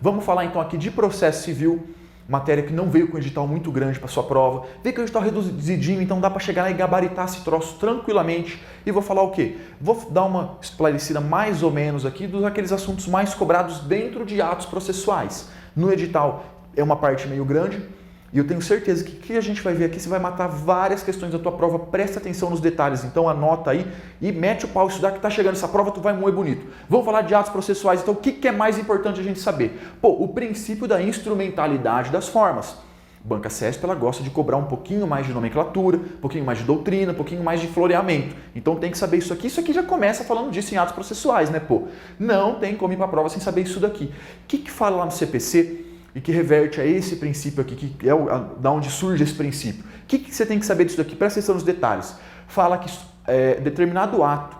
Vamos falar então aqui de processo civil, matéria que não veio com edital muito grande para sua prova, veio com edital reduzidinho, então dá para chegar lá e gabaritar esse troço tranquilamente. E vou falar o quê? Vou dar uma esclarecida mais ou menos aqui dos aqueles assuntos mais cobrados dentro de atos processuais. No edital é uma parte meio grande, e eu tenho certeza que o que a gente vai ver aqui, você vai matar várias questões da tua prova, presta atenção nos detalhes, então anota aí e mete o pau, estudar que tá chegando essa prova, tu vai moer bonito. Vamos falar de atos processuais, então o que é mais importante a gente saber? Pô, o princípio da instrumentalidade das formas. Banca CESP, ela gosta de cobrar um pouquinho mais de nomenclatura, um pouquinho mais de doutrina, um pouquinho mais de floreamento. Então tem que saber isso aqui já começa falando disso em atos processuais, né, pô? Não tem como ir pra prova sem saber isso daqui. O que fala lá no CPC? E que reverte a esse princípio aqui, que é da onde surge esse princípio. O que você tem que saber disso daqui? Presta atenção nos detalhes. Fala que determinado ato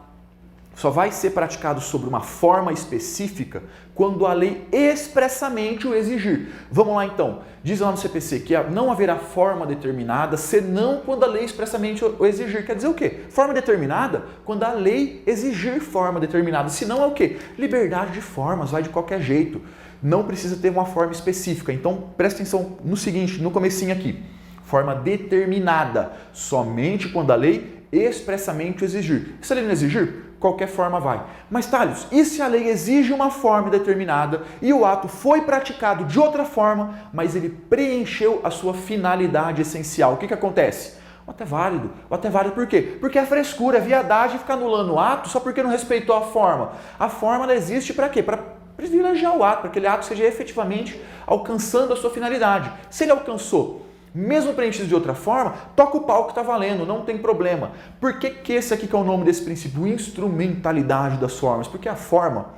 só vai ser praticado sobre uma forma específica quando a lei expressamente o exigir. Vamos lá então. Diz lá no CPC que não haverá forma determinada senão quando a lei expressamente o exigir. Quer dizer o quê? Forma determinada quando a lei exigir forma determinada. Senão é o quê? Liberdade de formas, vai de qualquer jeito. Não precisa ter uma forma específica. Então, presta atenção no seguinte, no comecinho aqui. Forma determinada, somente quando a lei expressamente o exigir. Se a lei não exigir, qualquer forma vai. Mas, Thales, e se a lei exige uma forma determinada e o ato foi praticado de outra forma, mas ele preencheu a sua finalidade essencial? O que acontece? O ato é válido. O ato é válido por quê? Porque é frescura, é viadagem ficar anulando o ato só porque não respeitou a forma. A forma ela existe para quê? Para privilegiar o ato, para que aquele ato seja efetivamente alcançando a sua finalidade. Se ele alcançou, mesmo preenchido de outra forma, toca o pau que está valendo, não tem problema. Por que esse aqui que é o nome desse princípio? Instrumentalidade das formas. Porque a forma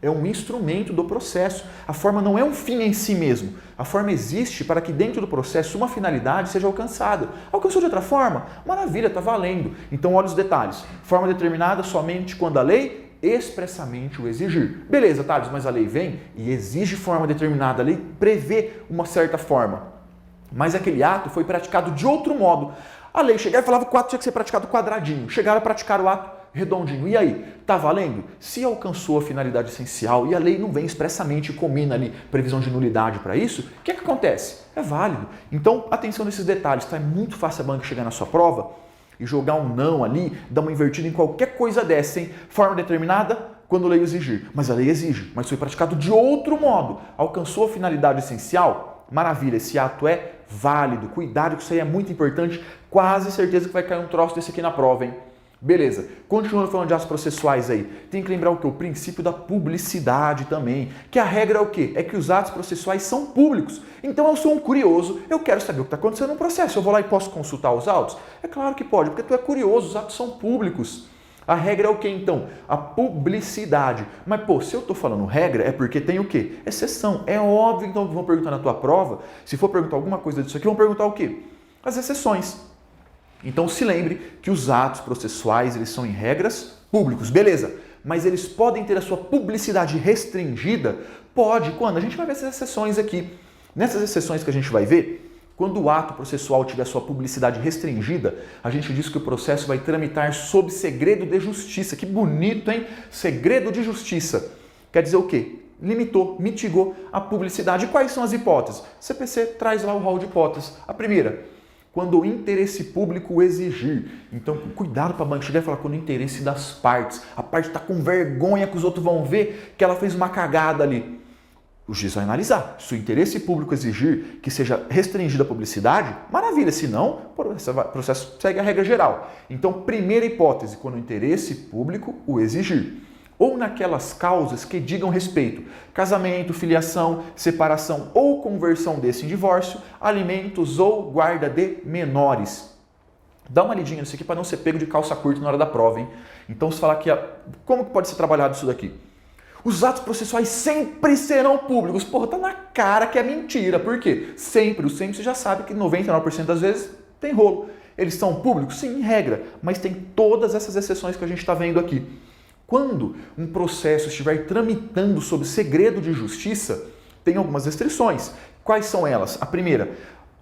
é um instrumento do processo. A forma não é um fim em si mesmo. A forma existe para que dentro do processo uma finalidade seja alcançada. Alcançou de outra forma? Maravilha, está valendo. Então olha os detalhes. Forma determinada somente quando a lei expressamente o exigir. Beleza, Thales, mas a lei vem e exige forma determinada, a lei prevê uma certa forma, mas aquele ato foi praticado de outro modo. A lei chegava e falava que o ato tinha que ser praticado quadradinho, chegaram a praticar o ato redondinho. E aí, tá valendo? Se alcançou a finalidade essencial e a lei não vem expressamente e combina ali previsão de nulidade para isso, o que acontece? É válido. Então, atenção nesses detalhes, tá? É muito fácil a banca chegar na sua prova e jogar um não ali, dar uma invertida em qualquer coisa dessa, hein? Forma determinada, quando a lei exigir. Mas a lei exige, mas foi praticado de outro modo. Alcançou a finalidade essencial? Maravilha, esse ato é válido. Cuidado que isso aí é muito importante. Quase certeza que vai cair um troço desse aqui na prova, hein? Beleza, continuando falando de atos processuais aí, tem que lembrar o que? O princípio da publicidade também, que a regra é o quê? É que os atos processuais são públicos. Então eu sou um curioso, eu quero saber o que está acontecendo no processo, eu vou lá e posso consultar os autos? É claro que pode, porque tu é curioso, os atos são públicos. A regra é o quê então? A publicidade. Mas pô, se eu estou falando regra, é porque tem o quê? Exceção. É óbvio então que vão perguntar na tua prova, se for perguntar alguma coisa disso aqui, vão perguntar o quê? As exceções. Então se lembre que os atos processuais eles são em regras públicos, beleza? Mas eles podem ter a sua publicidade restringida? Pode, quando? A gente vai ver essas exceções aqui. Nessas exceções que a gente vai ver, quando o ato processual tiver a sua publicidade restringida, a gente diz que o processo vai tramitar sob segredo de justiça. Que bonito, hein? Segredo de justiça. Quer dizer o quê? Limitou, mitigou a publicidade. E quais são as hipóteses? CPC traz lá o rol de hipóteses. A primeira, quando o interesse público exigir. Então, cuidado para a banca chegar e falar quando o interesse das partes. A parte está com vergonha que os outros vão ver que ela fez uma cagada ali. O juiz vai analisar. Se o interesse público exigir que seja restringida a publicidade, maravilha. Se não, o processo segue a regra geral. Então, primeira hipótese, quando o interesse público o exigir. Ou naquelas causas que digam respeito, casamento, filiação, separação ou conversão desse em divórcio, alimentos ou guarda de menores. Dá uma lidinha nisso aqui para não ser pego de calça curta na hora da prova, hein? Então, se falar que como que pode ser trabalhado isso daqui? Os atos processuais sempre serão públicos. Porra, tá na cara que é mentira. Por quê? Sempre. O sempre você já sabe que 99% das vezes tem rolo. Eles são públicos? Sim, em regra. Mas tem todas essas exceções que a gente está vendo aqui. Quando um processo estiver tramitando sob segredo de justiça, tem algumas restrições. Quais são elas? A primeira,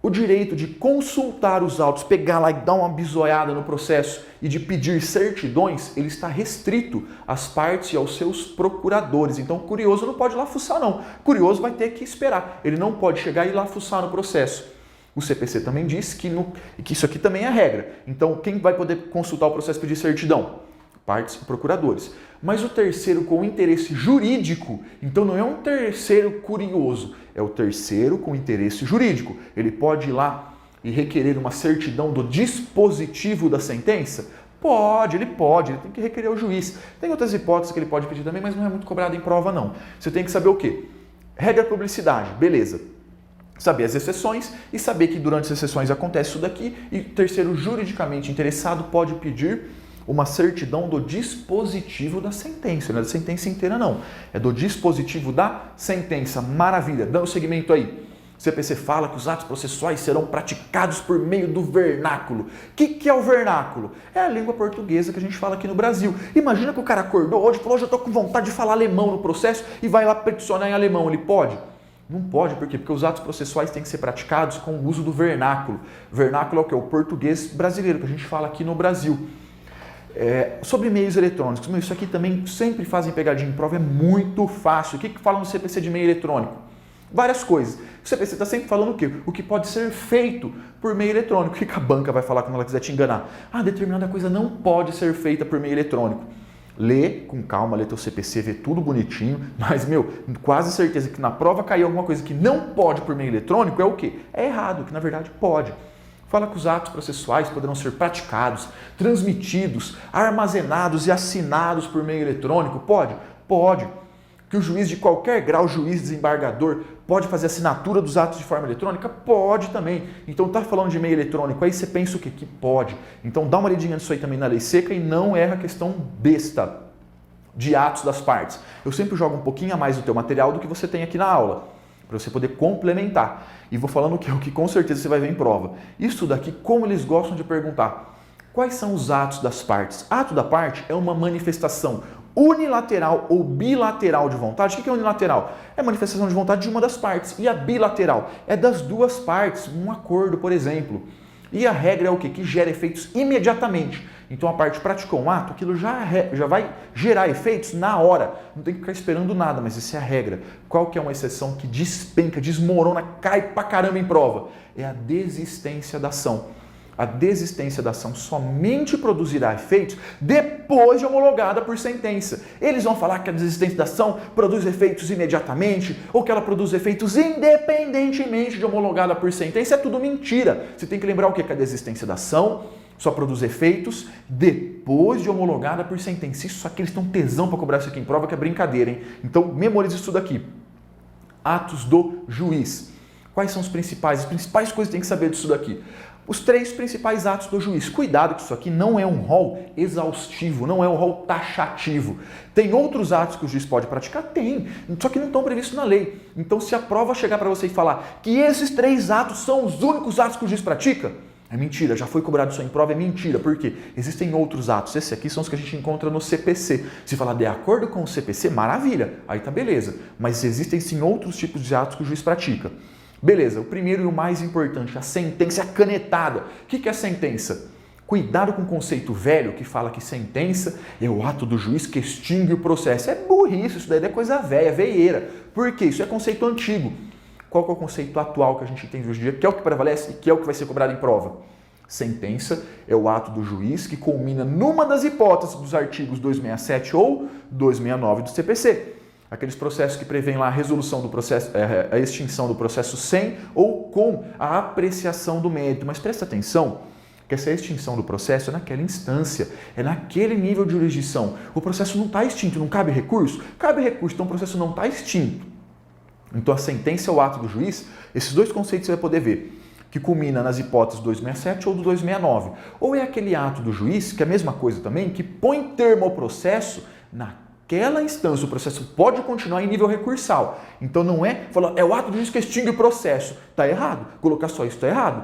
O direito de consultar os autos, pegar lá e dar uma bisoiada no processo e de pedir certidões, ele está restrito às partes e aos seus procuradores. Então, o curioso não pode ir lá fuçar, não. O curioso vai ter que esperar. Ele não pode chegar e ir lá fuçar no processo. O CPC também diz que isso aqui também é a regra. Então, quem vai poder consultar o processo e pedir certidão? Partes e procuradores. Mas o terceiro com interesse jurídico, então não é um terceiro curioso, é o terceiro com interesse jurídico. Ele pode ir lá e requerer uma certidão do dispositivo da sentença? Ele tem que requerer ao juiz. Tem outras hipóteses que ele pode pedir também, mas não é muito cobrado em prova não. Você tem que saber o quê? Regra de publicidade, beleza. Saber as exceções e saber que durante as exceções acontece isso daqui e o terceiro juridicamente interessado pode pedir uma certidão do dispositivo da sentença, não é da sentença inteira não, é do dispositivo da sentença. Maravilha, dando seguimento aí. O CPC fala que os atos processuais serão praticados por meio do vernáculo. O que é o vernáculo? É a língua portuguesa que a gente fala aqui no Brasil. Imagina que o cara acordou hoje e falou, hoje eu estou com vontade de falar alemão no processo e vai lá peticionar em alemão, ele pode? Não pode, por quê? Porque os atos processuais têm que ser praticados com o uso do vernáculo. Vernáculo é o que? O português brasileiro, que a gente fala aqui no Brasil. Sobre meios eletrônicos, isso aqui também sempre fazem pegadinha em prova, é muito fácil. O que fala no CPC de meio eletrônico? Várias coisas. O CPC está sempre falando o quê? O que pode ser feito por meio eletrônico. O que a banca vai falar quando ela quiser te enganar? Determinada coisa não pode ser feita por meio eletrônico. Lê com calma, lê teu CPC, vê tudo bonitinho, mas, quase certeza que na prova cair alguma coisa que não pode por meio eletrônico é o quê? É errado, que na verdade pode. Fala que os atos processuais poderão ser praticados, transmitidos, armazenados e assinados por meio eletrônico. Pode? Pode. Que o juiz de qualquer grau, juiz desembargador, pode fazer assinatura dos atos de forma eletrônica? Pode também. Então tá falando de meio eletrônico, aí você pensa o quê? Que pode. Então dá uma olhadinha nisso aí também na lei seca e não erra a questão besta de atos das partes. Eu sempre jogo um pouquinho a mais do teu material do que você tem aqui na aula, para você poder complementar. E vou falando o que com certeza você vai ver em prova. Isso daqui, como eles gostam de perguntar. Quais são os atos das partes? Ato da parte é uma manifestação unilateral ou bilateral de vontade. O que é unilateral? É manifestação de vontade de uma das partes. E a bilateral é das duas partes, um acordo, por exemplo. E a regra é o quê? Que gera efeitos imediatamente. Então a parte praticou um ato, aquilo já vai gerar efeitos na hora. Não tem que ficar esperando nada, mas essa é a regra. Qual que é uma exceção que despenca, desmorona, cai pra caramba em prova? É a desistência da ação. A desistência da ação somente produzirá efeitos depois de homologada por sentença. Eles vão falar que a desistência da ação produz efeitos imediatamente ou que ela produz efeitos independentemente de homologada por sentença. É tudo mentira. Você tem que lembrar o quê? Que a desistência da ação só produz efeitos depois de homologada por sentença. Isso aqui eles estão tesão para cobrar isso aqui em prova, que é brincadeira, hein? Então memorize isso daqui. Atos do juiz. Quais são as principais coisas que tem que saber disso daqui? Os 3 principais atos do juiz. Cuidado que isso aqui não é um rol exaustivo, não é um rol taxativo. Tem outros atos que o juiz pode praticar? Tem, só que não estão previstos na lei. Então se a prova chegar para você e falar que esses 3 atos são os únicos atos que o juiz pratica, é mentira, já foi cobrado isso em prova, é mentira. Por quê? Existem outros atos. Esses aqui são os que a gente encontra no CPC. Se falar de acordo com o CPC, maravilha, aí tá beleza. Mas existem sim outros tipos de atos que o juiz pratica. Beleza, o primeiro e o mais importante, a sentença canetada. O que é a sentença? Cuidado com o conceito velho que fala que sentença é o ato do juiz que extingue o processo. É burrice, isso daí é coisa velha, veieira. Por quê? Isso é conceito antigo. Qual que é o conceito atual que a gente tem hoje em dia, que é o que prevalece e que é o que vai ser cobrado em prova? Sentença é o ato do juiz que culmina numa das hipóteses dos artigos 267 ou 269 do CPC. Aqueles processos que prevêem lá a resolução do processo, a extinção do processo sem ou com a apreciação do mérito. Mas presta atenção que essa extinção do processo é naquela instância, é naquele nível de jurisdição. O processo não está extinto, não cabe recurso? Cabe recurso, então o processo não está extinto. Então a sentença é o ato do juiz, esses 2 conceitos você vai poder ver, que culmina nas hipóteses 267 ou do 269. Ou é aquele ato do juiz, que é a mesma coisa também, que põe termo ao processo naquela instância. O processo pode continuar em nível recursal. Então não é falar, é o ato do juiz que extingue o processo. Está errado. Colocar só isso está errado.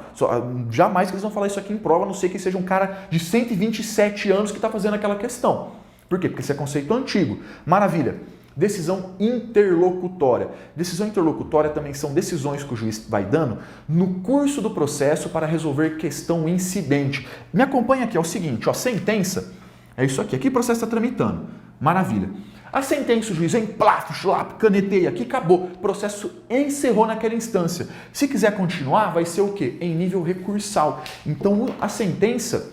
Jamais que eles vão falar isso aqui em prova, a não ser que seja um cara de 127 anos que está fazendo aquela questão. Por quê? Porque esse é conceito antigo. Maravilha. Decisão interlocutória. Decisão interlocutória também são decisões que o juiz vai dando no curso do processo para resolver questão incidente. Me acompanha aqui, é o seguinte, ó, sentença, é isso aqui, aqui o processo está tramitando, maravilha. A sentença, o juiz vem, plaf, chlap, caneteia, aqui acabou, o processo encerrou naquela instância. Se quiser continuar, vai ser o quê? Em nível recursal. Então, a sentença,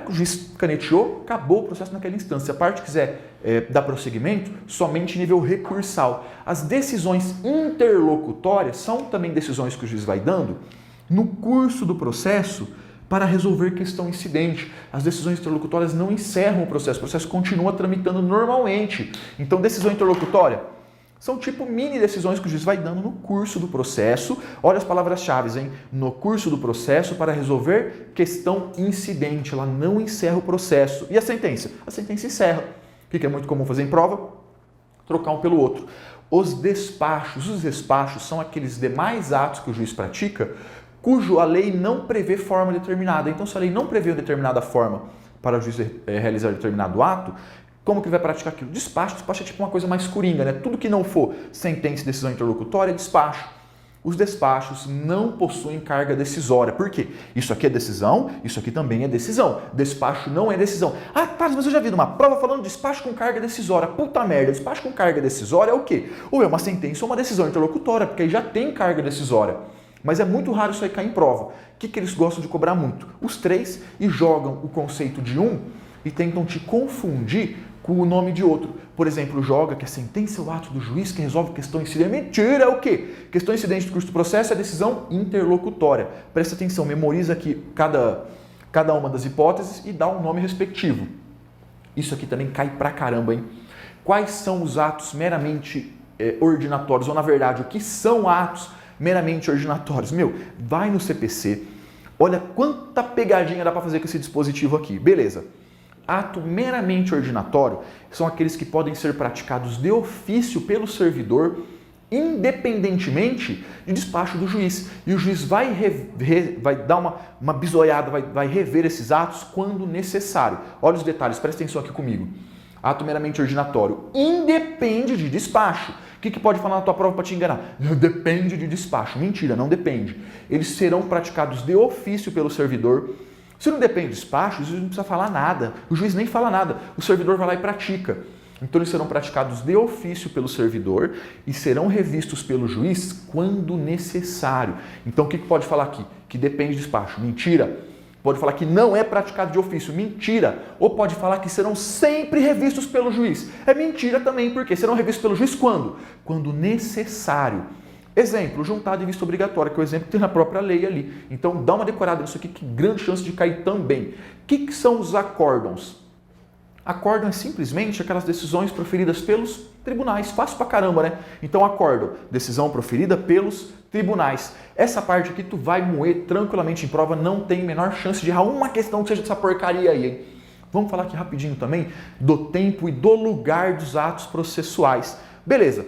o juiz caneteou, acabou o processo naquela instância. Se a parte quiser dar prosseguimento, somente em nível recursal. As decisões interlocutórias são também decisões que o juiz vai dando no curso do processo para resolver questão incidente. As decisões interlocutórias não encerram o processo continua tramitando normalmente. Então, decisão interlocutória são tipo mini decisões que o juiz vai dando no curso do processo. Olha as palavras-chave, hein? No curso do processo para resolver questão incidente. Ela não encerra o processo. E a sentença? A sentença encerra. O que é muito comum fazer em prova? Trocar um pelo outro. Os despachos são aqueles demais atos que o juiz pratica cujo a lei não prevê forma determinada. Então, se a lei não prevê uma determinada forma para o juiz realizar determinado ato, como que ele vai praticar aquilo? Despacho é tipo uma coisa mais coringa, né? Tudo que não for sentença e decisão interlocutória é despacho. Os despachos não possuem carga decisória. Por quê? Isso aqui é decisão, isso aqui também é decisão. Despacho não é decisão. Ah, tá, mas eu já vi numa prova falando de despacho com carga decisória. Puta merda, despacho com carga decisória é o quê? Ou é uma sentença ou uma decisão interlocutória, porque aí já tem carga decisória. Mas é muito raro isso aí cair em prova. O que eles gostam de cobrar muito? Os três, e jogam o conceito de um e tentam te confundir com o nome de outro. Por exemplo, joga que a sentença é o ato do juiz que resolve questão incidente. Mentira, é o quê? Questão incidente do curso do processo é decisão interlocutória. Presta atenção, memoriza aqui cada uma das hipóteses e dá um nome respectivo. Isso aqui também cai pra caramba, hein? Quais são os atos meramente ordinatórios? Ou, na verdade, o que são atos meramente ordinatórios? Vai no CPC, olha quanta pegadinha dá para fazer com esse dispositivo aqui. Beleza. Ato meramente ordinatório são aqueles que podem ser praticados de ofício pelo servidor, independentemente de despacho do juiz. E o juiz vai dar uma bisoiada, vai rever esses atos quando necessário. Olha os detalhes, presta atenção aqui comigo. Ato meramente ordinatório independe de despacho. O que pode falar na tua prova para te enganar? Depende de despacho. Mentira, não depende. Eles serão praticados de ofício pelo servidor. Se não depende de despacho, o juiz não precisa falar nada. O juiz nem fala nada. O servidor vai lá e pratica. Então, eles serão praticados de ofício pelo servidor e serão revistos pelo juiz quando necessário. Então, o que pode falar aqui? Que depende de despacho. Mentira. Pode falar que não é praticado de ofício. Mentira. Ou pode falar que serão sempre revistos pelo juiz. É mentira também, porque serão revistos pelo juiz quando? Quando necessário. Exemplo, juntado e vista obrigatória, que é o exemplo que tem na própria lei ali. Então, dá uma decorada nisso aqui, que grande chance de cair também. O que são os acórdons? Acórdão é simplesmente aquelas decisões proferidas pelos tribunais. Fácil pra caramba, né? Então, acórdão, decisão proferida pelos tribunais. Essa parte aqui tu vai moer tranquilamente em prova, não tem menor chance de errar uma questão que seja dessa porcaria aí, hein? Vamos falar aqui rapidinho também do tempo e do lugar dos atos processuais. Beleza.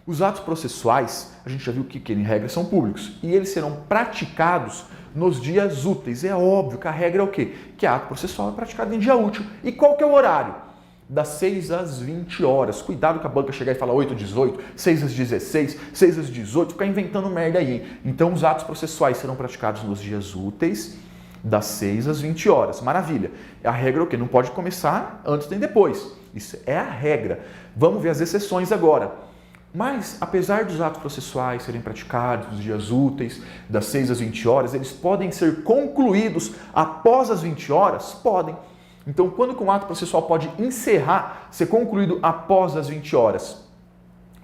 Os atos processuais, a gente já viu que em regra são públicos e eles serão praticados nos dias úteis. É óbvio que a regra é o quê? Que ato processual é praticado em dia útil. E qual que é o horário? Das 6 às 20 horas. Cuidado com a banca chegar e falar 8 às 18, 6 às 16, 6 às 18, ficar inventando merda aí, hein? Então os atos processuais serão praticados nos dias úteis, das 6 às 20 horas. Maravilha. A regra é o quê? Não pode começar antes nem depois. Isso é a regra. Vamos ver as exceções agora. Mas, apesar dos atos processuais serem praticados nos dias úteis, das 6 às 20 horas, eles podem ser concluídos após as 20 horas? Podem. Então, quando que um ato processual pode encerrar, ser concluído após as 20 horas?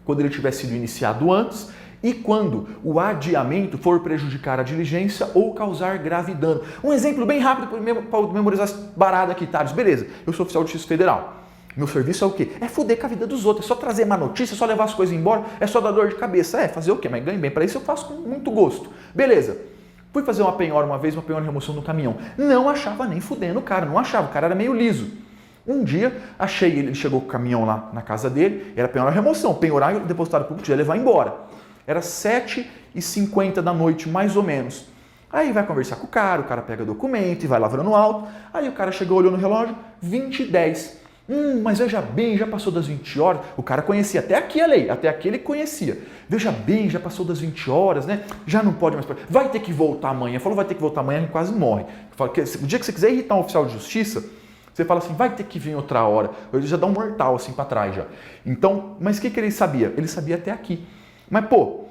Quando ele tiver sido iniciado antes e quando o adiamento for prejudicar a diligência ou causar grave dano. Um exemplo bem rápido para memorizar barato aqui, Thales. Beleza, eu sou oficial de justiça federal. Meu serviço é o quê? É foder com a vida dos outros, é só trazer má notícia, é só levar as coisas embora, é só dar dor de cabeça. É, fazer o quê? Mas ganho bem. Para isso eu faço com muito gosto. Beleza. Fui fazer uma penhora uma vez, uma penhora de remoção no caminhão. Não achava nem fudendo o cara, não achava. O cara era meio liso. Um dia, achei ele chegou com o caminhão lá na casa dele, era penhora de remoção, penhorar e depositar público, ia levar embora. Era 7h50 da noite, mais ou menos. Aí vai conversar com o cara pega documento e vai lavrando alto. Aí o cara chegou, olhou no relógio, 20h10. Mas veja bem, já passou das 20 horas. O cara conhecia até aqui a lei, até aqui ele conhecia. Veja bem, já passou das 20 horas, né? Já não pode mais. Vai ter que voltar amanhã. Falou, vai ter que voltar amanhã, ele quase morre. Fala, que, o dia que você quiser irritar um oficial de justiça, você fala assim, vai ter que vir outra hora. Ele já dá um mortal assim para trás já. Então, mas o que ele sabia? Ele sabia até aqui. Mas, pô,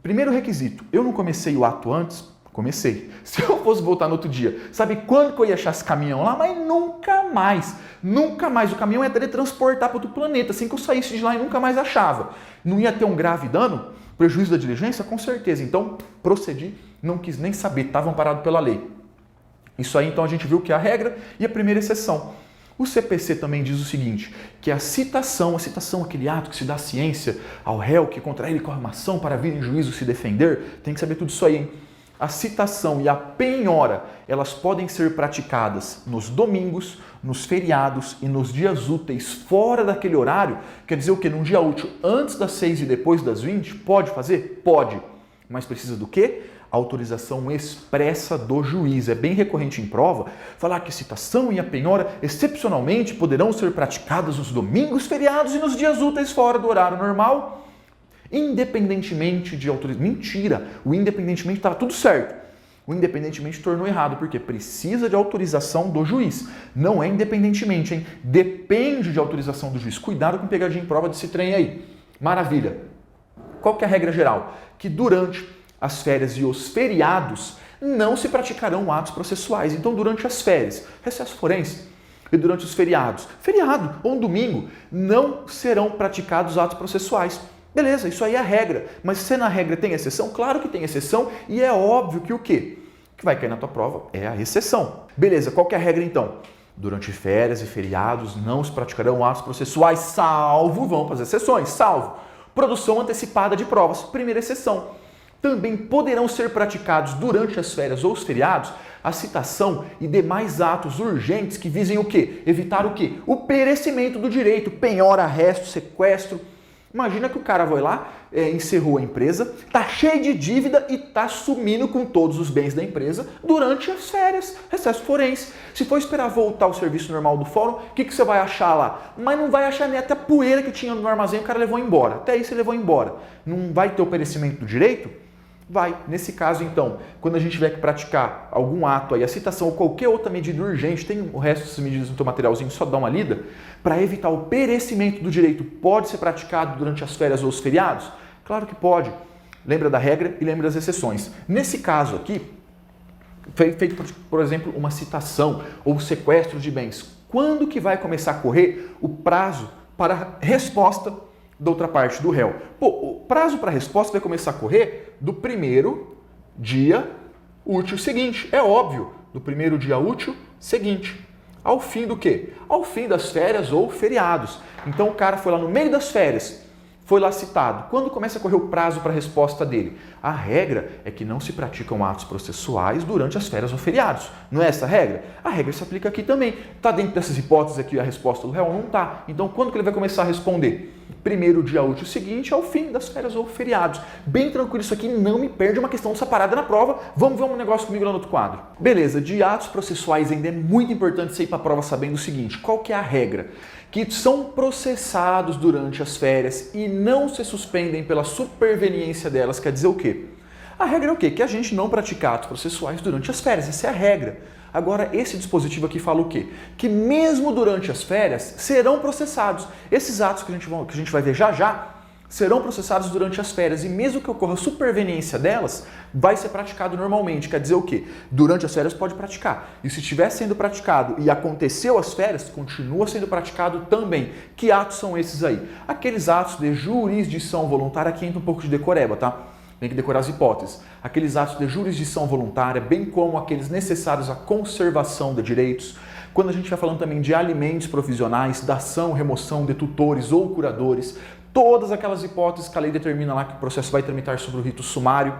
primeiro requisito, eu não comecei o ato antes? Comecei. Se eu fosse voltar no outro dia, sabe quando que eu ia achar esse caminhão lá? Mas nunca mais. Nunca mais. O caminhão ia teletransportar para outro planeta. Assim que eu saísse de lá e nunca mais achava. Não ia ter um grave dano? Prejuízo da diligência? Com certeza. Então, procedi. Não quis nem saber. Estavam parados pela lei. Isso aí, então, a gente viu que é a regra e a primeira exceção. O CPC também diz o seguinte, que a citação, aquele ato que se dá ciência ao réu que contra ele corre uma ação para vir em juízo se defender, tem que saber tudo isso aí, hein? A citação e a penhora, elas podem ser praticadas nos domingos, nos feriados e nos dias úteis fora daquele horário. Quer dizer o quê? Num dia útil antes das 6 e depois das 20? Pode fazer? Pode. Mas precisa do quê? Autorização expressa do juiz. É bem recorrente em prova falar que a citação e a penhora excepcionalmente poderão ser praticadas nos domingos, feriados e nos dias úteis fora do horário normal, independentemente de autorização. Mentira! O independentemente estava tudo certo. O independentemente tornou errado, porque precisa de autorização do juiz. Não é independentemente, hein? Depende de autorização do juiz. Cuidado com pegadinha em prova desse trem aí. Maravilha! Qual que é a regra geral? Que durante as férias e os feriados não se praticarão atos processuais. Então, durante as férias, recesso forense, e durante os feriados, feriado ou um domingo, não serão praticados atos processuais. Beleza, isso aí é a regra. Mas se na regra tem exceção, claro que tem exceção e é óbvio que o quê? Que vai cair na tua prova é a exceção. Beleza, qual que é a regra então? Durante férias e feriados não se praticarão atos processuais, salvo, vamos para as exceções, salvo produção antecipada de provas, primeira exceção. Também poderão ser praticados durante as férias ou os feriados a citação e demais atos urgentes que visem o quê? Evitar o quê? O perecimento do direito, penhora, arresto, sequestro. Imagina que o cara vai lá, encerrou a empresa, tá cheio de dívida e tá sumindo com todos os bens da empresa durante as férias, recesso forense. Se for esperar voltar ao serviço normal do fórum, o que você vai achar lá? Mas não vai achar nem até a poeira que tinha no armazém, o cara levou embora. Até isso ele levou embora. Não vai ter o perecimento do direito? Vai. Nesse caso, então, quando a gente tiver que praticar algum ato aí, a citação ou qualquer outra medida urgente, tem o resto dessas medidas no teu materialzinho, só dá uma lida, para evitar o perecimento do direito, pode ser praticado durante as férias ou os feriados? Claro que pode. Lembra da regra e lembra das exceções. Nesse caso aqui, feito, por exemplo, uma citação ou sequestro de bens, quando que vai começar a correr o prazo para resposta da outra parte do réu? Pô, o prazo para resposta vai começar a correr do primeiro dia útil seguinte. É óbvio, do primeiro dia útil seguinte. Ao fim do quê? Ao fim das férias ou feriados. Então o cara foi lá no meio das férias, foi lá citado. Quando começa a correr o prazo para a resposta dele? A regra é que não se praticam atos processuais durante as férias ou feriados. Não é essa a regra? A regra se aplica aqui também. Está dentro dessas hipóteses aqui a resposta do réu? Não está. Então quando que ele vai começar a responder? Primeiro dia útil seguinte ao fim das férias ou feriados. Bem tranquilo isso aqui, não me perde uma questão separada na prova. Vamos ver um negócio comigo lá no outro quadro. Beleza, de atos processuais ainda é muito importante você ir para a prova sabendo o seguinte, qual que é a regra? Que são processados durante as férias e não se suspendem pela superveniência delas, quer dizer o quê? A regra é o quê? Que a gente não pratica atos processuais durante as férias, essa é a regra. Agora, esse dispositivo aqui fala o quê? Que mesmo durante as férias serão processados. Esses atos que a gente vai ver já já serão processados durante as férias e mesmo que ocorra superveniência delas, vai ser praticado normalmente. Quer dizer o quê? Durante as férias pode praticar. E se estiver sendo praticado e aconteceu as férias, continua sendo praticado também. Que atos são esses aí? Aqueles atos de jurisdição voluntária, aqui entra um pouco de decoreba, tá? Tem que decorar as hipóteses. Aqueles atos de jurisdição voluntária, bem como aqueles necessários à conservação de direitos. Quando a gente vai falando também de alimentos provisionais, dação, remoção de tutores ou curadores, todas aquelas hipóteses que a lei determina lá que o processo vai tramitar sobre o rito sumário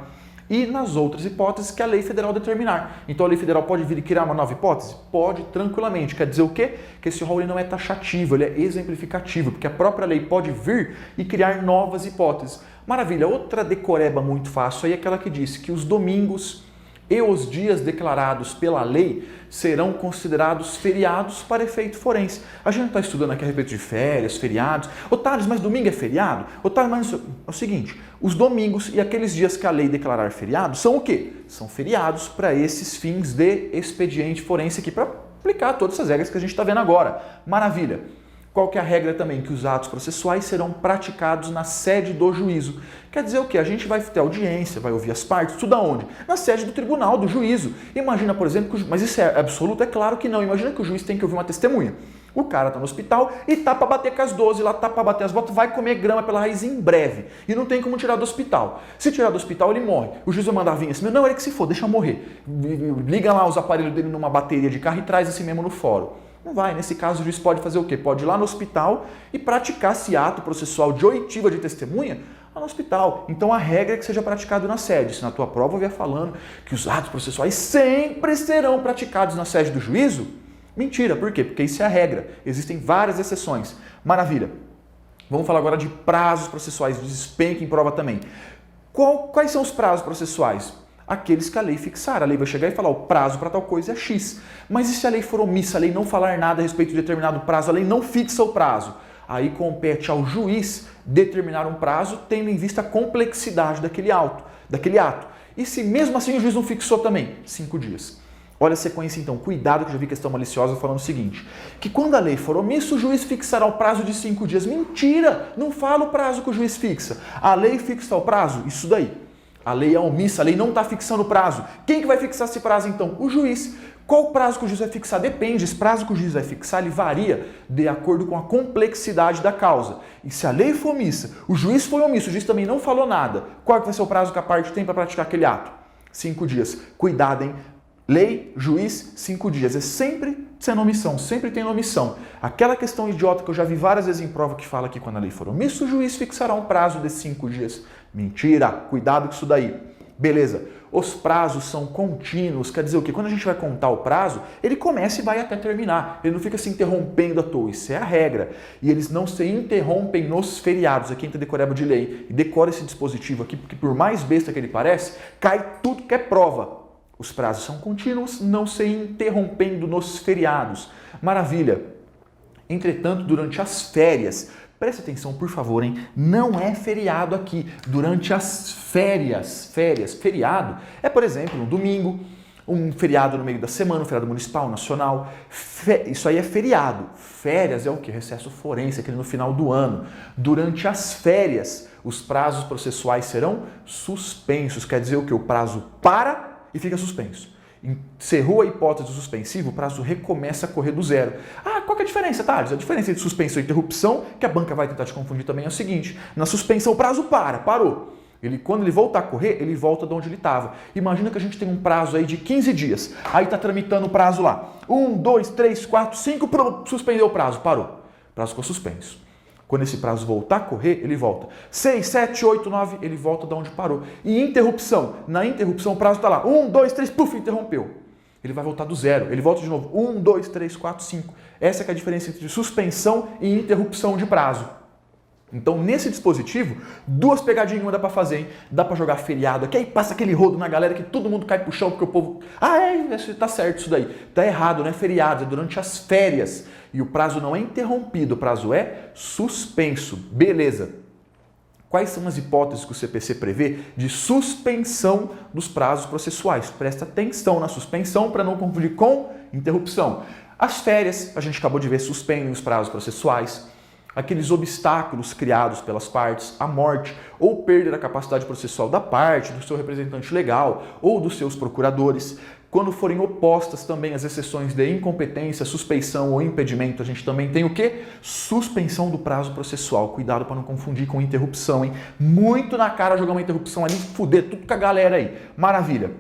e nas outras hipóteses que a lei federal determinar. Então a lei federal pode vir e criar uma nova hipótese? Pode, tranquilamente. Quer dizer o quê? Que esse rol não é taxativo, ele é exemplificativo, porque a própria lei pode vir e criar novas hipóteses. Maravilha, outra decoreba muito fácil aí é aquela que diz que os domingos e os dias declarados pela lei serão considerados feriados para efeito forense. A gente está estudando aqui a respeito de férias, feriados. Ô Thales, mas domingo é feriado? Ô Thales, mas é o seguinte, os domingos e aqueles dias que a lei declarar feriado são o quê? São feriados para esses fins de expediente forense aqui, para aplicar todas essas regras que a gente está vendo agora. Maravilha! Qual que é a regra também? Que os atos processuais serão praticados na sede do juízo. Quer dizer o quê? A gente vai ter audiência, vai ouvir as partes, tudo aonde? Na sede do tribunal, do juízo. Imagina, por exemplo, mas isso é absoluto? É claro que não. Imagina que o juiz tem que ouvir uma testemunha. O cara está no hospital e tá para bater com as 12, lá tá para bater as botas, vai comer grama pela raiz em breve. E não tem como tirar do hospital. Se tirar do hospital, ele morre. O juiz vai mandar vir assim, não, ele que se for, deixa eu morrer. Liga lá os aparelhos dele numa bateria de carro e traz assim mesmo no fórum. Não vai. Nesse caso, o juiz pode fazer o quê? Pode ir lá no hospital e praticar esse ato processual de oitiva de testemunha lá no hospital. Então, a regra é que seja praticado na sede. Se na tua prova eu vier falando que os atos processuais sempre serão praticados na sede do juízo, mentira. Por quê? Porque isso é a regra. Existem várias exceções. Maravilha. Vamos falar agora de prazos processuais, de despenque em prova também. Quais são os prazos processuais? Aqueles que a lei fixar. A lei vai chegar e falar o prazo para tal coisa é X. Mas e se a lei for omissa, a lei não falar nada a respeito de determinado prazo, a lei não fixa o prazo? Aí compete ao juiz determinar um prazo tendo em vista a complexidade daquele ato. E se mesmo assim o juiz não fixou também? 5 dias. Olha a sequência então, cuidado que eu já vi questão maliciosa falando o seguinte, que quando a lei for omissa, o juiz fixará o prazo de 5 dias. Mentira! Não fala o prazo que o juiz fixa. A lei fixa o prazo? Isso daí. A lei é omissa, a lei não está fixando o prazo. Quem que vai fixar esse prazo então? O juiz. Qual o prazo que o juiz vai fixar? Depende. Esse prazo que o juiz vai fixar, ele varia de acordo com a complexidade da causa. E se a lei for omissa, o juiz foi omisso, o juiz também não falou nada, qual que vai ser o prazo que a parte tem para praticar aquele ato? 5 dias. Cuidado, hein? Lei, juiz, 5 dias. É sempre sendo omissão, sempre tem omissão. Aquela questão idiota que eu já vi várias vezes em prova que fala que quando a lei for omissa, o juiz fixará um prazo de 5 dias. Mentira, cuidado com isso daí. Beleza, os prazos são contínuos, quer dizer o quê? Quando a gente vai contar o prazo, ele começa e vai até terminar. Ele não fica se interrompendo à toa, isso é a regra. E eles não se interrompem nos feriados. Aqui entra decoreba de lei. E decora esse dispositivo aqui, porque por mais besta que ele parece, cai tudo que é prova. Os prazos são contínuos, não se interrompendo nos feriados. Maravilha. Entretanto, durante as férias, presta atenção, por favor, hein? Não é feriado aqui. Durante as férias, feriado é, por exemplo, um domingo, um feriado no meio da semana, um feriado municipal, nacional. Isso aí é feriado. Férias é o quê? Recesso forense, aquele no final do ano. Durante as férias, os prazos processuais serão suspensos. Quer dizer o quê? O prazo para e fica suspenso. Encerrou a hipótese do suspensivo, o prazo recomeça a correr do zero. Ah, qual que é a diferença, Thales? A diferença entre suspensão e interrupção, que a banca vai tentar te confundir também, é o seguinte. Na suspensão o prazo parou. Quando ele voltar a correr, ele volta de onde ele estava. Imagina que a gente tem um prazo aí de 15 dias. Aí está tramitando o prazo lá. 1, 2, 3, 4, 5, suspendeu o prazo, parou. O prazo ficou suspenso. Quando esse prazo voltar a correr, ele volta. 6, 7, 8, 9, ele volta de onde parou. E interrupção? Na interrupção o prazo está lá. 1, 2, 3, puf, interrompeu. Ele vai voltar do zero. Ele volta de novo. 1, 2, 3, 4, 5. Essa que é a diferença entre suspensão e interrupção de prazo. Então, nesse dispositivo, 2 pegadinhas dá para fazer, hein? Dá para jogar feriado aqui, aí passa aquele rodo na galera que todo mundo cai pro chão porque o povo... tá certo isso daí. Tá errado, não é feriado, é durante as férias. E o prazo não é interrompido, o prazo é suspenso. Beleza. Quais são as hipóteses que o CPC prevê de suspensão dos prazos processuais? Presta atenção na suspensão para não confundir com interrupção. As férias, a gente acabou de ver, suspendem os prazos processuais. Aqueles obstáculos criados pelas partes, a morte ou perda da capacidade processual da parte, do seu representante legal ou dos seus procuradores. Quando forem opostas também as exceções de incompetência, suspeição ou impedimento, a gente também tem o quê? Suspensão do prazo processual. Cuidado para não confundir com interrupção, hein? Muito na cara jogar uma interrupção ali, fuder tudo com a galera aí. Maravilha.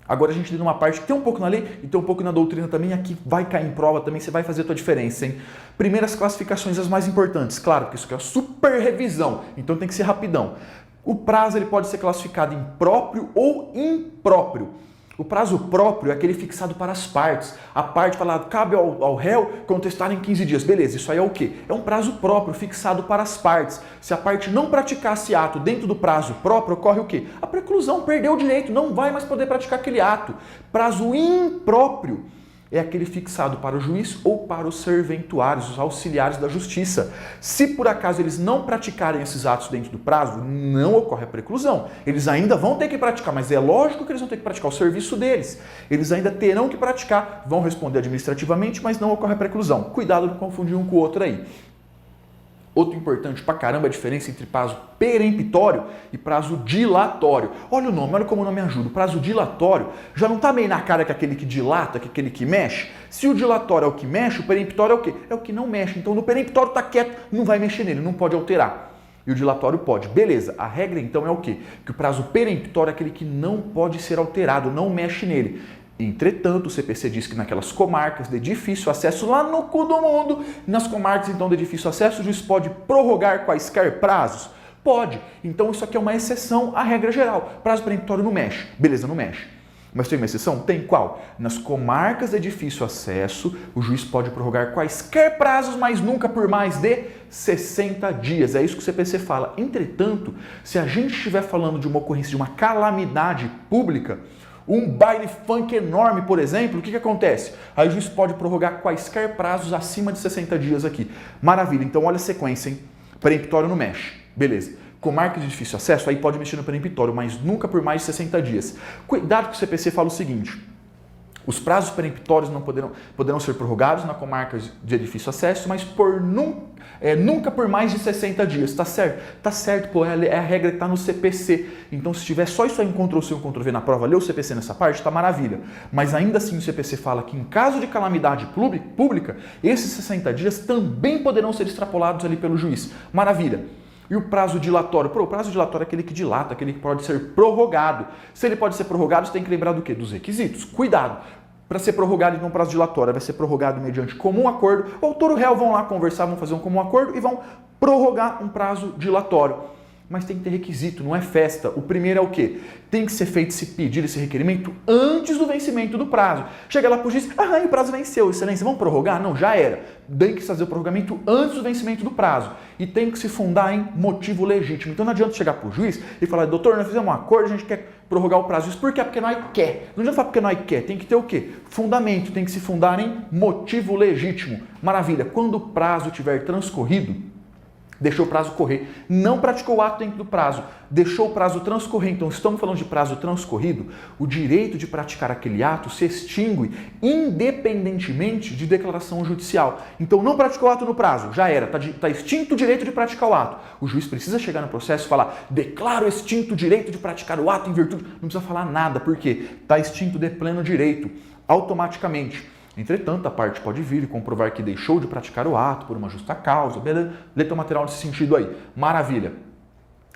Agora a gente tem uma parte que tem um pouco na lei e tem um pouco na doutrina também, aqui vai cair em prova também, você vai fazer a tua diferença, hein? Primeiras classificações, as mais importantes, claro, porque isso aqui é uma super revisão, então tem que ser rapidão. O prazo ele pode ser classificado em próprio ou impróprio. O prazo próprio é aquele fixado para as partes. A parte fala, cabe ao réu contestar em 15 dias. Beleza, isso aí é o quê? É um prazo próprio fixado para as partes. Se a parte não praticar esse ato dentro do prazo próprio, ocorre o quê? A preclusão, perdeu o direito, não vai mais poder praticar aquele ato. Prazo impróprio é aquele fixado para o juiz ou para os serventuários, os auxiliares da justiça. Se por acaso eles não praticarem esses atos dentro do prazo, não ocorre a preclusão. Eles ainda vão ter que praticar, mas é lógico que eles vão ter que praticar o serviço deles. Eles ainda terão que praticar, vão responder administrativamente, mas não ocorre a preclusão. Cuidado de não confundir um com o outro aí. Outro importante pra caramba a diferença entre prazo peremptório e prazo dilatório. Olha o nome, olha como o nome ajuda. O prazo dilatório já não tá meio na cara que aquele que dilata, que aquele que mexe. Se o dilatório é o que mexe, o peremptório é o quê? É o que não mexe. Então no peremptório tá quieto, não vai mexer nele, não pode alterar. E o dilatório pode. Beleza, a regra então é o quê? Que o prazo peremptório é aquele que não pode ser alterado, não mexe nele. Entretanto, o CPC diz que naquelas comarcas de difícil acesso, lá no cu do mundo, nas comarcas então de difícil acesso, o juiz pode prorrogar quaisquer prazos? Pode. Então isso aqui é uma exceção à regra geral. Prazo peremptório não mexe. Beleza, não mexe. Mas tem uma exceção? Tem qual? Nas comarcas de difícil acesso, o juiz pode prorrogar quaisquer prazos, mas nunca por mais de 60 dias. É isso que o CPC fala. Entretanto, se a gente estiver falando de uma ocorrência de uma calamidade pública, um baile funk enorme, por exemplo, o que acontece? Aí o juiz pode prorrogar quaisquer prazos acima de 60 dias aqui. Maravilha, então olha a sequência, hein? Peremptório não mexe. Beleza. Comarca de difícil acesso, aí pode mexer no peremptório, mas nunca por mais de 60 dias. Cuidado que o CPC fala o seguinte: os prazos peremptórios não poderão ser prorrogados na comarca de difícil acesso, mas nunca por mais de 60 dias. Tá certo? Tá certo, pô, é a regra que tá no CPC. Então, se tiver só isso aí, um Ctrl+C, um Ctrl+V na prova, lê o CPC nessa parte, tá maravilha. Mas ainda assim o CPC fala que em caso de calamidade pública, esses 60 dias também poderão ser extrapolados ali pelo juiz. Maravilha. E o prazo dilatório? O prazo dilatório é aquele que dilata, aquele que pode ser prorrogado. Se ele pode ser prorrogado, você tem que lembrar do quê? Dos requisitos. Cuidado! Para ser prorrogado, então, o prazo dilatório vai ser prorrogado mediante comum acordo. O autor e o réu vão lá conversar, vão fazer um comum acordo e vão prorrogar um prazo dilatório. Mas tem que ter requisito, não é festa. O primeiro é o quê? Tem que ser feito esse pedido, esse requerimento antes do vencimento do prazo. Chega lá para o juiz, o prazo venceu, excelência, vamos prorrogar? Não, já era. Tem que fazer o prorrogamento antes do vencimento do prazo. E tem que se fundar em motivo legítimo. Então não adianta chegar para o juiz e falar, doutor, nós fizemos um acordo, a gente quer prorrogar o prazo. Isso por quê? Porque nós quer. Não adianta falar porque nós quer, tem que ter o quê? Fundamento, tem que se fundar em motivo legítimo. Maravilha, quando o prazo tiver transcorrido, deixou o prazo correr, não praticou o ato dentro do prazo, deixou o prazo transcorrer. Então, estamos falando de prazo transcorrido, o direito de praticar aquele ato se extingue independentemente de declaração judicial. Então, não praticou o ato no prazo, já era, está extinto o direito de praticar o ato. O juiz precisa chegar no processo e falar, declaro extinto o direito de praticar o ato em virtude... Não precisa falar nada, porque está extinto de pleno direito, automaticamente. Entretanto, a parte pode vir e comprovar que deixou de praticar o ato por uma justa causa, beleza? Letra material nesse sentido aí. Maravilha.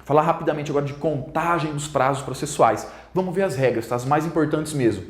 Falar rapidamente agora de contagem dos prazos processuais. Vamos ver as regras, tá? As mais importantes mesmo.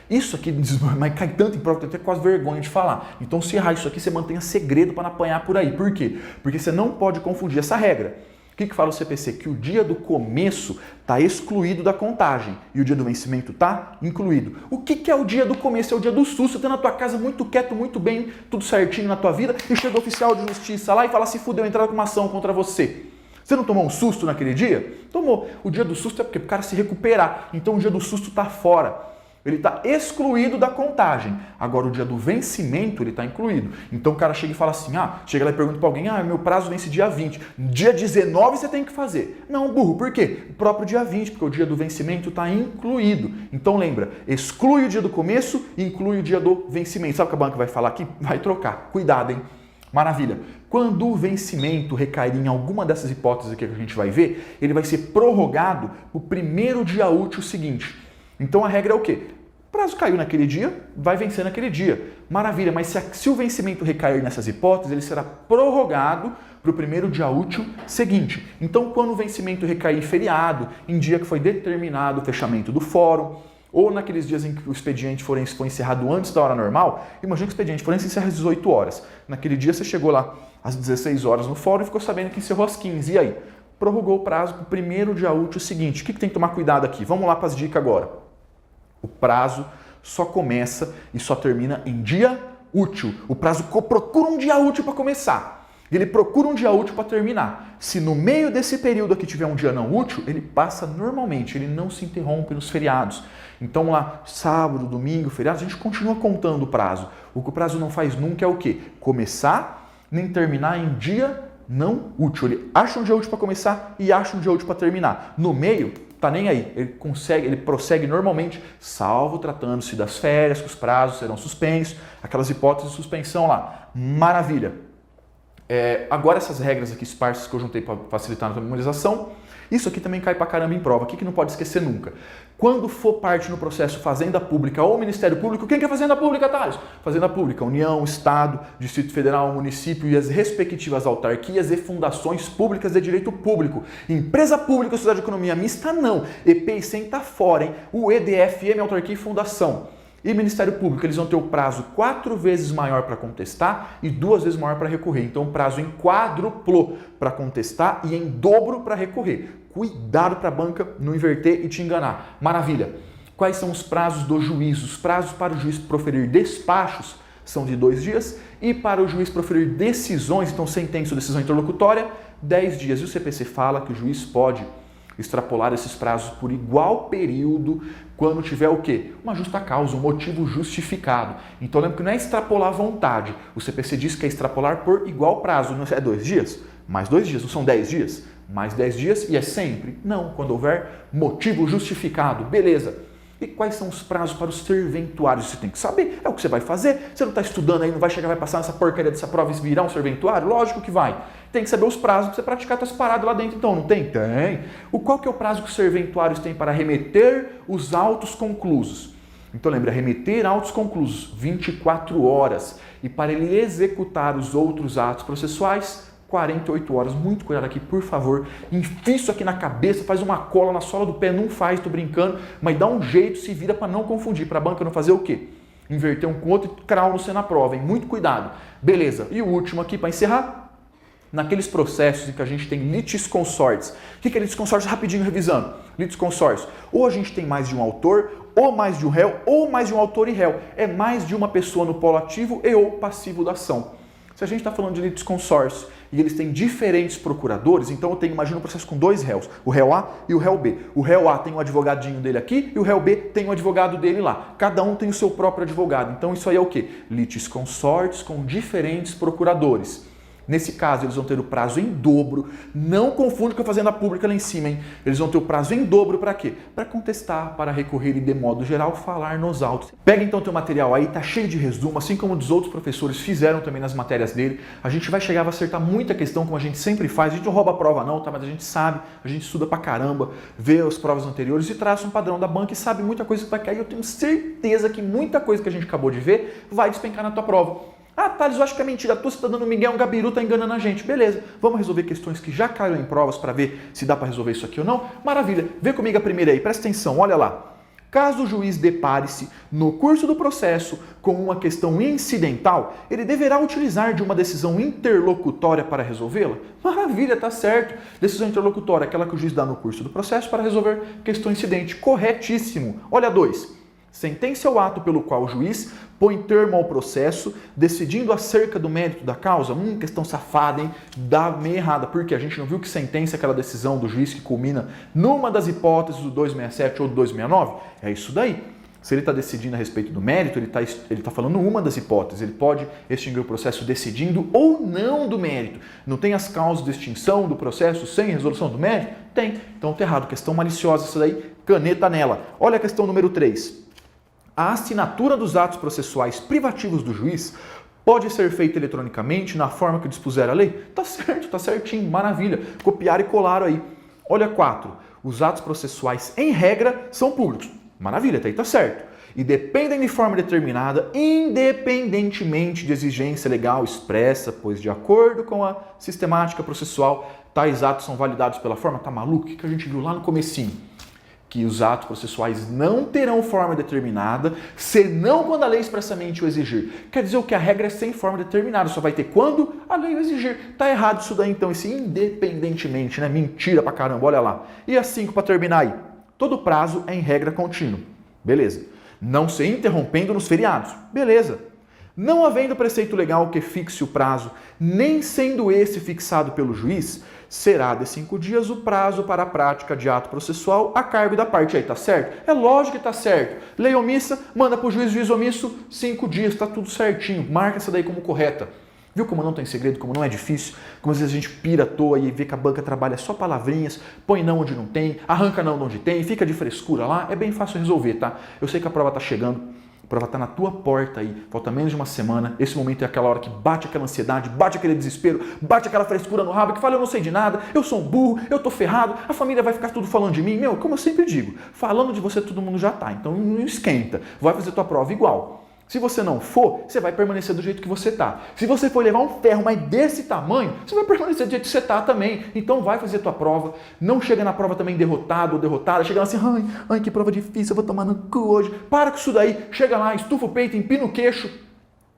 Isso aqui, mas cai tanto em prova que eu tenho até quase vergonha de falar. Então, se errar isso aqui, você mantenha segredo para não apanhar por aí. Por quê? Porque você não pode confundir essa regra. O que fala o CPC? Que o dia do começo está excluído da contagem e o dia do vencimento está incluído. O que é o dia do começo? É o dia do susto. Você está na tua casa muito quieto, muito bem, tudo certinho na tua vida e chega o oficial de justiça lá e fala, se fudeu, entrar com uma ação contra você. Você não tomou um susto naquele dia? Tomou. O dia do susto é porque o cara se recuperar. Então o dia do susto está fora. Ele está excluído da contagem. Agora, o dia do vencimento, ele está incluído. Então, o cara chega e fala assim, chega lá e pergunta para alguém, meu prazo vence dia 20. Dia 19 você tem que fazer. Não, burro, por quê? O próprio dia 20, porque o dia do vencimento está incluído. Então, lembra, exclui o dia do começo e inclui o dia do vencimento. Sabe o que a banca vai falar aqui? Vai trocar. Cuidado, hein? Maravilha. Quando o vencimento recair em alguma dessas hipóteses aqui que a gente vai ver, ele vai ser prorrogado o primeiro dia útil seguinte. Então a regra é o quê? O prazo caiu naquele dia, vai vencer naquele dia. Maravilha, mas se o vencimento recair nessas hipóteses, ele será prorrogado para o primeiro dia útil seguinte. Então, quando o vencimento recair em feriado, em dia que foi determinado o fechamento do fórum, ou naqueles dias em que o expediente for encerrado antes da hora normal, imagina que o expediente forense encerra às 18 horas. Naquele dia você chegou lá às 16 horas no fórum e ficou sabendo que encerrou às 15. E aí? Prorrogou o prazo para o primeiro dia útil seguinte. O que tem que tomar cuidado aqui? Vamos lá para as dicas agora. O prazo só começa e só termina em dia útil. O prazo procura um dia útil para começar. Ele procura um dia útil para terminar. Se no meio desse período aqui tiver um dia não útil, ele passa normalmente, ele não se interrompe nos feriados. Então lá, sábado, domingo, feriado, a gente continua contando o prazo. O que o prazo não faz nunca é o quê? Começar nem terminar em dia não útil. Ele acha um dia útil para começar e acha um dia útil para terminar. No meio, tá nem aí. Ele prossegue normalmente, salvo tratando-se das férias, que os prazos serão suspensos, aquelas hipóteses de suspensão lá. Maravilha. Agora essas regras aqui esparsas que eu juntei para facilitar a memorização, isso aqui também cai pra caramba em prova. O que não pode esquecer nunca? Quando for parte no processo Fazenda Pública ou Ministério Público, quem que é Fazenda Pública, Thales? Fazenda Pública, União, Estado, Distrito Federal, município e as respectivas autarquias e fundações públicas de direito público. Empresa pública, sociedade de economia mista, não. EP e SEM tá fora, hein? O EDFM, autarquia e fundação. E Ministério Público, eles vão ter o prazo 4 vezes maior para contestar e 2 vezes maior para recorrer. Então, o prazo em quádruplo para contestar e em dobro para recorrer. Cuidado para a banca não inverter e te enganar. Maravilha! Quais são os prazos do juiz? Os prazos para o juiz proferir despachos são de 2 dias e para o juiz proferir decisões, então sentença ou decisão interlocutória, 10 dias. E o CPC fala que o juiz pode extrapolar esses prazos por igual período quando tiver o quê? Uma justa causa, um motivo justificado. Então lembra que não é extrapolar à vontade. O CPC diz que é extrapolar por igual prazo. Não é 2 dias? Mais 2 dias. Não são 10 dias? Mais 10 dias e é sempre? Não, quando houver motivo justificado. Beleza. E quais são os prazos para os serventuários? Você tem que saber, é o que você vai fazer. Você não está estudando aí, não vai chegar, vai passar nessa porcaria dessa prova e virar um serventuário? Lógico que vai. Tem que saber os prazos para você praticar suas paradas lá dentro, então, não tem? Tem. Qual que é o prazo que os serventuários têm para remeter os autos conclusos? Então lembra, remeter autos conclusos, 24 horas. E para ele executar os outros atos processuais, 48 horas. Muito cuidado aqui, por favor. Enfia isso aqui na cabeça, faz uma cola na sola do pé, não faz, tô brincando, mas dá um jeito, se vira para não confundir, para a banca não fazer o quê? Inverter um com o outro e crau no C na prova, hein? Muito cuidado. Beleza, e o último aqui para encerrar, naqueles processos em que a gente tem litisconsortes. O que é litisconsortes? Rapidinho revisando. Litisconsortes, ou a gente tem mais de um autor, ou mais de um réu, ou mais de um autor e réu. É mais de uma pessoa no polo ativo e ou passivo da ação. Se a gente está falando de litisconsórcio e eles têm diferentes procuradores, então eu tenho, imagina um processo com 2 réus, o réu A e o réu B. O réu A tem um advogadinho dele aqui e o réu B tem um advogado dele lá. Cada um tem o seu próprio advogado. Então isso aí é o quê? Litisconsortes com diferentes procuradores. Nesse caso, eles vão ter o prazo em dobro. Não confunde com a Fazenda Pública lá em cima, hein? Eles vão ter o prazo em dobro para quê? Para contestar, para recorrer e, de modo geral, falar nos autos. Pega então teu material aí, tá cheio de resumo, assim como os outros professores fizeram também nas matérias dele. A gente vai chegar a acertar muita questão, como a gente sempre faz. A gente não rouba a prova não, tá? Mas a gente sabe, a gente estuda pra caramba, vê as provas anteriores e traça um padrão da banca e sabe muita coisa que vai cair. Eu tenho certeza que muita coisa que a gente acabou de ver vai despencar na tua prova. Ah, Thales, eu acho que é mentira. Tu está dando migué, um gabiru, tá enganando a gente. Beleza, vamos resolver questões que já caíram em provas para ver se dá para resolver isso aqui ou não. Maravilha, vê comigo a primeira aí, presta atenção, olha lá. Caso o juiz depare-se no curso do processo com uma questão incidental, ele deverá utilizar de uma decisão interlocutória para resolvê-la? Maravilha, tá certo. Decisão interlocutória, aquela que o juiz dá no curso do processo para resolver questão incidente. Corretíssimo. Olha 2. Sentença ao ato pelo qual o juiz põe termo ao processo, decidindo acerca do mérito da causa. Questão safada, hein? Dá meio errada, porque a gente não viu que sentença é aquela decisão do juiz que culmina numa das hipóteses do 267 ou do 269? É isso daí. Se ele está decidindo a respeito do mérito, ele está falando uma das hipóteses. Ele pode extinguir o processo decidindo ou não do mérito. Não tem as causas de extinção do processo sem resolução do mérito? Tem. Então está errado. Questão maliciosa essa daí, caneta nela. Olha a questão número 3. A assinatura dos atos processuais privativos do juiz pode ser feita eletronicamente na forma que dispuser a lei? Tá certo, tá certinho, maravilha. Copiar e colar aí. Olha 4. Os atos processuais, em regra, são públicos. Maravilha, até aí tá certo. E dependem de forma determinada, independentemente de exigência legal expressa, pois de acordo com a sistemática processual, tais atos são validados pela forma. Tá maluco? O que a gente viu lá no comecinho? Que os atos processuais não terão forma determinada, senão quando a lei expressamente o exigir. Quer dizer o que? A regra é sem forma determinada, só vai ter quando a lei o exigir. Tá errado isso daí então, esse independentemente, né? Mentira pra caramba, olha lá. E a 5 para terminar aí. Todo prazo é em regra contínuo. Beleza. Não ser interrompendo nos feriados. Beleza. Não havendo preceito legal que fixe o prazo, nem sendo esse fixado pelo juiz, será de 5 dias o prazo para a prática de ato processual a cargo da parte. Aí, tá certo? É lógico que tá certo. Lei omissa, manda pro juiz omisso, 5 dias, tá tudo certinho. Marca essa daí como correta. Viu como não tem segredo, como não é difícil? Como às vezes a gente pira à toa e vê que a banca trabalha só palavrinhas, põe não onde não tem, arranca não onde tem, fica de frescura lá. É bem fácil resolver, tá? Eu sei que a prova tá chegando. A prova está na tua porta aí, falta menos de uma semana. Esse momento é aquela hora que bate aquela ansiedade, bate aquele desespero, bate aquela frescura no rabo, que fala, eu não sei de nada, eu sou um burro, eu tô ferrado, a família vai ficar tudo falando de mim. Meu, como eu sempre digo, falando de você todo mundo já tá, então não esquenta, vai fazer tua prova igual. Se você não for, você vai permanecer do jeito que você tá. Se você for levar um ferro, mas desse tamanho, você vai permanecer do jeito que você tá também. Então vai fazer a tua prova. Não chega na prova também derrotado ou derrotada. Chega lá assim, ai, que prova difícil, eu vou tomar no cu hoje. Para com isso daí. Chega lá, estufa o peito, empina o queixo.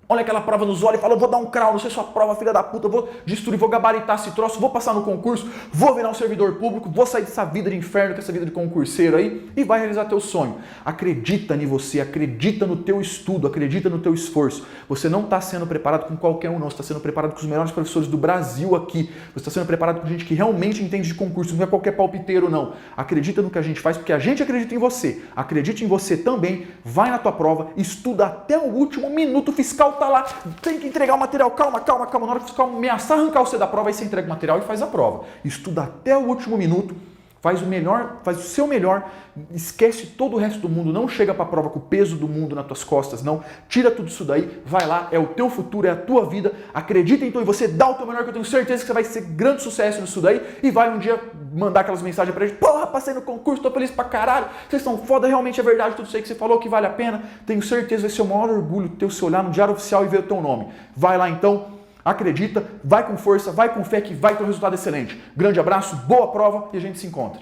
Olha aquela prova nos olhos e fala, eu vou dar um crau, não sei sua prova, filha da puta, eu vou destruir, vou gabaritar esse troço, vou passar no concurso, vou virar um servidor público, vou sair dessa vida de inferno, dessa vida de concurseiro aí e vai realizar teu sonho. Acredita em você, acredita no teu estudo, acredita no teu esforço. Você não está sendo preparado com qualquer um não, você está sendo preparado com os melhores professores do Brasil aqui, você está sendo preparado com gente que realmente entende de concurso, não é qualquer palpiteiro não. Acredita no que a gente faz, porque a gente acredita em você. Acredite em você também, vai na tua prova, estuda até o último minuto, fiscal tá lá, tem que entregar o material, calma, na hora que o fiscal ameaçar arrancar você da prova, aí você entrega o material e faz a prova. Estuda até o último minuto, faz o melhor, faz o seu melhor, esquece todo o resto do mundo, não chega para a prova com o peso do mundo nas tuas costas, não. Tira tudo isso daí, vai lá, é o teu futuro, é a tua vida. Acredita então em você, dá o teu melhor, que eu tenho certeza que você vai ser grande sucesso nisso daí e vai um dia mandar aquelas mensagens pra gente, porra, passei no concurso, tô feliz pra caralho, vocês são foda, realmente é verdade tudo isso aí que você falou, que vale a pena. Tenho certeza, vai ser o maior orgulho teu se olhar no Diário Oficial e ver o teu nome. Vai lá então, acredita, vai com força, vai com fé que vai ter um resultado excelente. Grande abraço, boa prova e a gente se encontra.